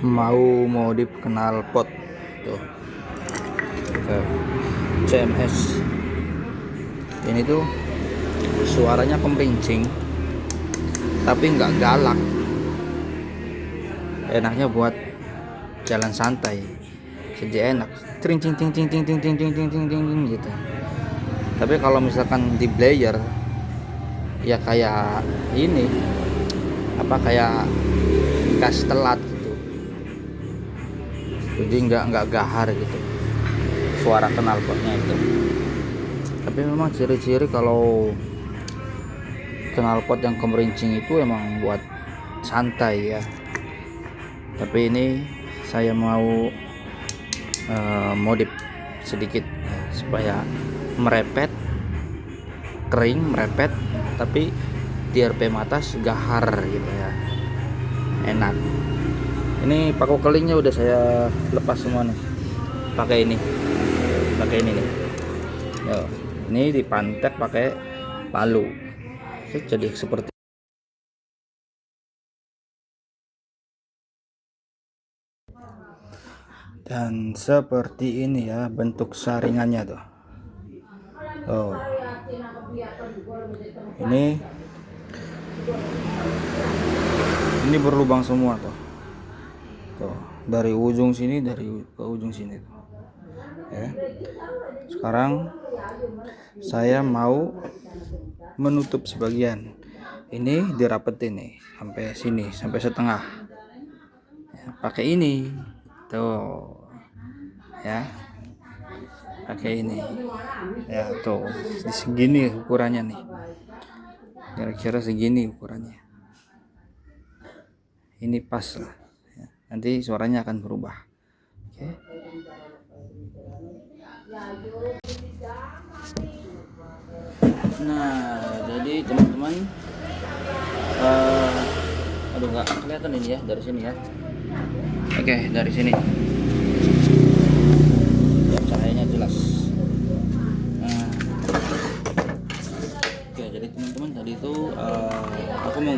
mau modif knalpot tuh ke CMS. Ini tuh suaranya kemerincing tapi nggak galak, enaknya buat jalan santai saja, enak tring ting ting ting ting ting ting ting ting ting ting gitu. Tapi kalau misalkan di player ya kayak ini kayak gas telat gitu, jadi nggak gahar gitu suara knalpotnya itu. Tapi memang ciri-ciri kalau knalpot yang kemerincing itu emang buat santai ya. Tapi ini saya mau modif sedikit ya, supaya merepet, kering merepet, tapi di RPM atas gahar gitu ya, enak. Ini paku kelingnya udah saya lepas semua nih, pakai ini nih. Yo, ini dipantek pakai palu jadi seperti. Dan seperti ini ya bentuk saringannya tuh. Oh, ini berlubang semua tuh. Tuh, dari ujung sini ke ujung sini tuh. Ya. Sekarang saya mau menutup sebagian. Ini dirapetin nih sampai sini, sampai setengah. Ya, pakai ini. Tuh. Ya. Pakai ini. Ya, tuh. Segini ukurannya nih. Kira-kira segini ukurannya. Ini pas lah ya. Nanti suaranya akan berubah. Oke. Nah, jadi teman-teman aduh nggak kelihatan ini ya dari sini ya. Oke, dari sini ya, cahayanya jelas. Nah, oke, jadi teman-teman tadi itu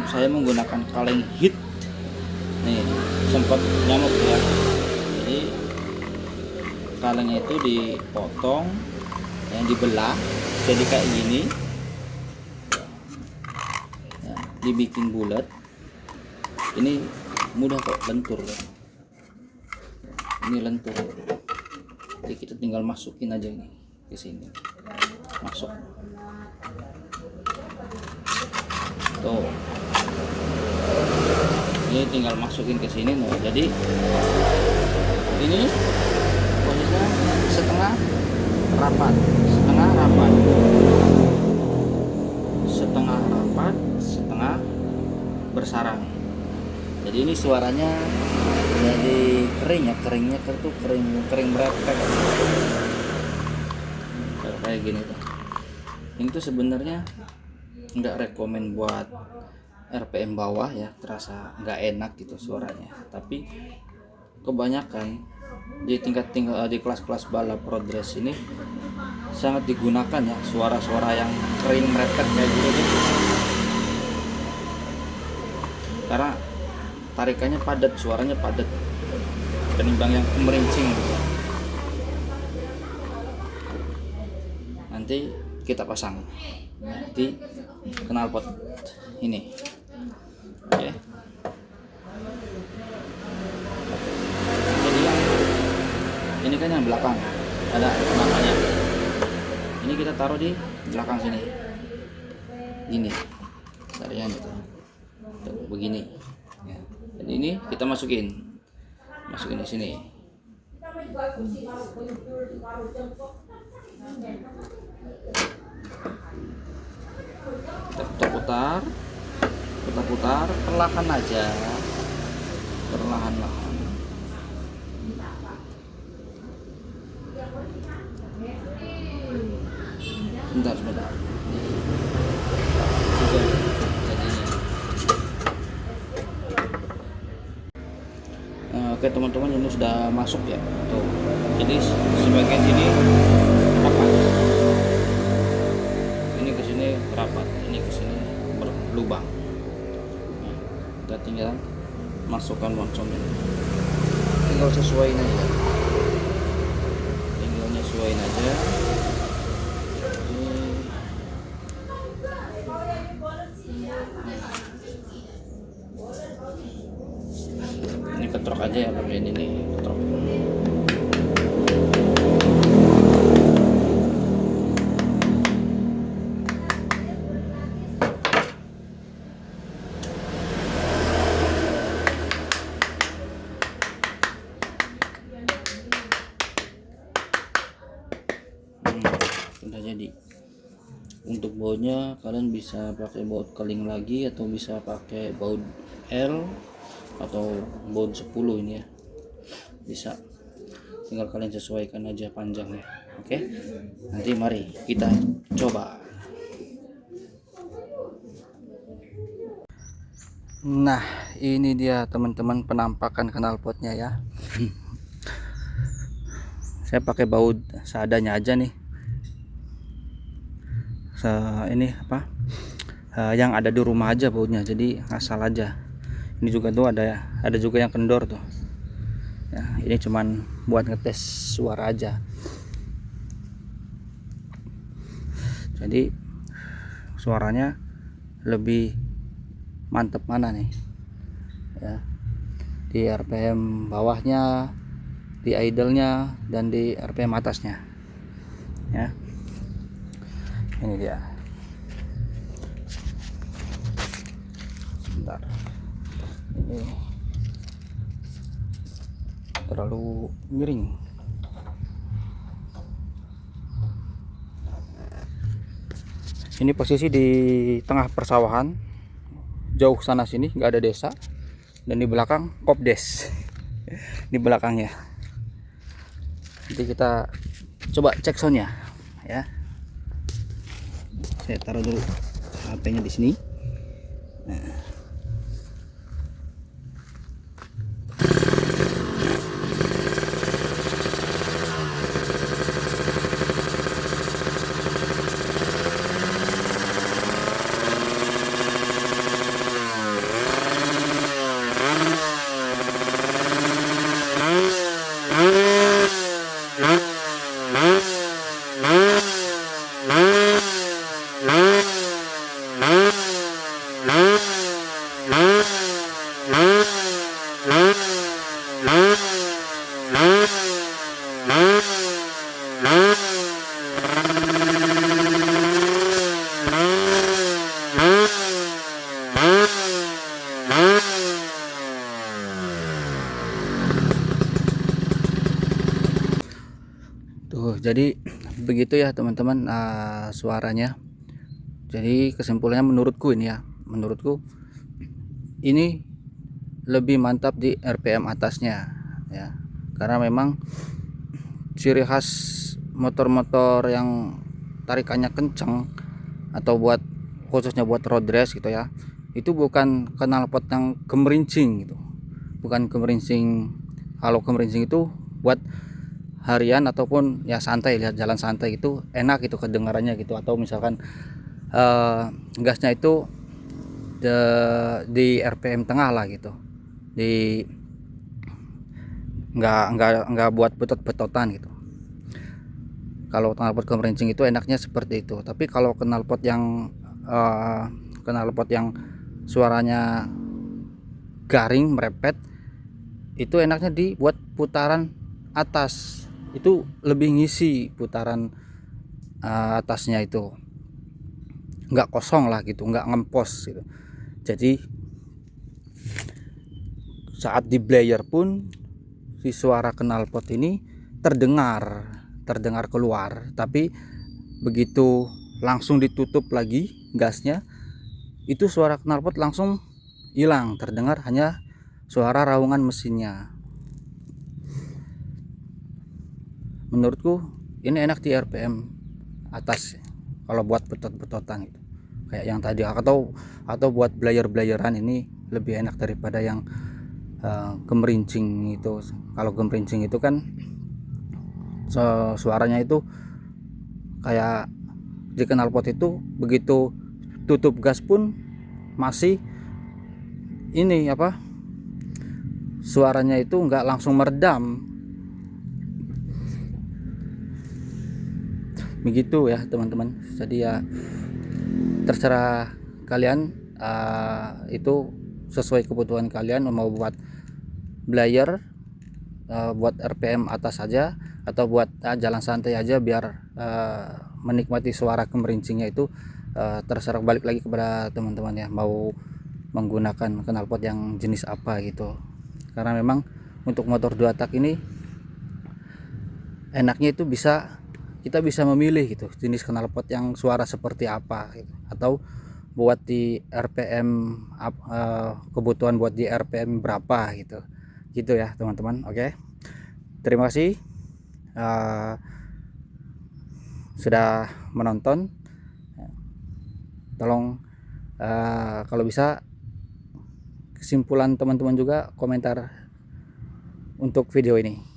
saya menggunakan kaleng hit nih, sempat nyamuk ya. Jadi kalengnya itu dipotong, yang dibelah jadi kayak gini ya, dibikin bulat. Ini mudah kok, lentur ya. Ini lentur, jadi kita tinggal masukin aja nih ke sini, masuk tuh. Ini tinggal masukin ke sini nih. Jadi ini posisinya setengah rapat, setengah bersarang. Jadi ini suaranya jadi kering ya, keringnya tuh kering berepek kayak gini tuh. Ini tuh sebenarnya nggak rekomen buat RPM bawah ya, terasa nggak enak gitu suaranya. Tapi kebanyakan di di kelas-kelas balap road race ini sangat digunakan ya suara-suara yang kering merepet kayak gitu tuh. Karena tarikannya padat, suaranya padat ketimbang yang kemerincing gitu. Nanti kita pasang di knalpot ini. Oke. Jadi yang ini kan yang belakang ada namanya. Ini kita taruh di belakang sini. Ini tarian itu. Tuh, begini. Ya. Dan ini kita masukin di sini. Kita putar perlahan aja, perlahan-lahan. Sebentar. Oke teman-teman, ini sudah masuk ya tuh. Jadi sebagian sini rapat, ini ke sini rapat, ini ke sini berlubang. Nah, kita tinggal masukkan moncong ini. tinggal sesuaiin aja, tinggal nyesuaiin aja. Ini ketrok aja ya, pakai ini nih ketrok. Udah jadi. Untuk bautnya kalian bisa pakai baut keling lagi atau bisa pakai baut L atau baut 10 ini ya, bisa, tinggal kalian sesuaikan aja panjangnya. Oke, nanti mari kita coba. Nah, ini dia teman-teman penampakan knalpotnya ya. Saya pakai baut seadanya aja nih. Ini apa, yang ada di rumah aja bautnya, jadi asal aja. Ini juga tuh ada juga yang kendor tuh ya, ini cuman buat ngetes suara aja. Jadi suaranya lebih mantep mana nih ya, di RPM bawahnya, di idle-nya, dan di RPM atasnya ya. Ini dia. Sebentar, ini terlalu miring. Ini posisi di tengah persawahan, jauh sana sini nggak ada desa, dan di belakang kopdes di belakangnya. Nanti kita coba cek soundnya ya. Saya taruh dulu HP-nya di sini. Nah. Tuh, jadi begitu ya teman-teman, suaranya. Jadi kesimpulannya menurutku ini ya, menurutku ini lebih mantap di RPM atasnya ya, karena memang ciri khas motor-motor yang tarikannya kenceng atau khususnya buat road race gitu ya, itu bukan knalpot yang gemerincing gitu, bukan gemerincing. Kalau gemerincing itu buat harian ataupun ya santai, lihat jalan santai itu enak itu kedengarannya gitu, atau misalkan gasnya itu di RPM tengah lah gitu, di nggak buat betot-betotan gitu. Kalau knalpot gemerincing itu enaknya seperti itu. Tapi kalau knalpot yang suaranya garing merepet, itu enaknya dibuat putaran atas, itu lebih ngisi putaran atasnya, itu nggak kosong lah gitu, nggak ngempos gitu. Jadi saat di blayer pun si suara knalpot ini terdengar keluar, tapi begitu langsung ditutup lagi gasnya, itu suara knalpot langsung hilang, terdengar hanya suara raungan mesinnya. Menurutku ini enak di RPM atas kalau buat betot-betotan gitu, kayak yang tadi, atau buat blayer-blayeran ini lebih enak daripada yang gemerincing itu. Kalau gemerincing itu kan suaranya itu kayak di knalpot itu begitu tutup gas pun masih ini apa, suaranya itu nggak langsung meredam. Begitu ya teman-teman. Jadi ya terserah kalian, itu sesuai kebutuhan kalian, mau buat belayer, buat RPM atas saja, atau buat jalan santai aja biar menikmati suara kemerincingnya itu. Terserah, balik lagi kepada teman-teman ya, mau menggunakan knalpot yang jenis apa gitu. Karena memang untuk motor 2 tak ini enaknya itu kita bisa memilih gitu jenis knalpot yang suara seperti apa gitu. Atau buat di RPM kebutuhan buat di RPM berapa gitu ya teman-teman. Oke, terima kasih sudah menonton. Tolong kalau bisa kesimpulan teman-teman juga komentar untuk video ini.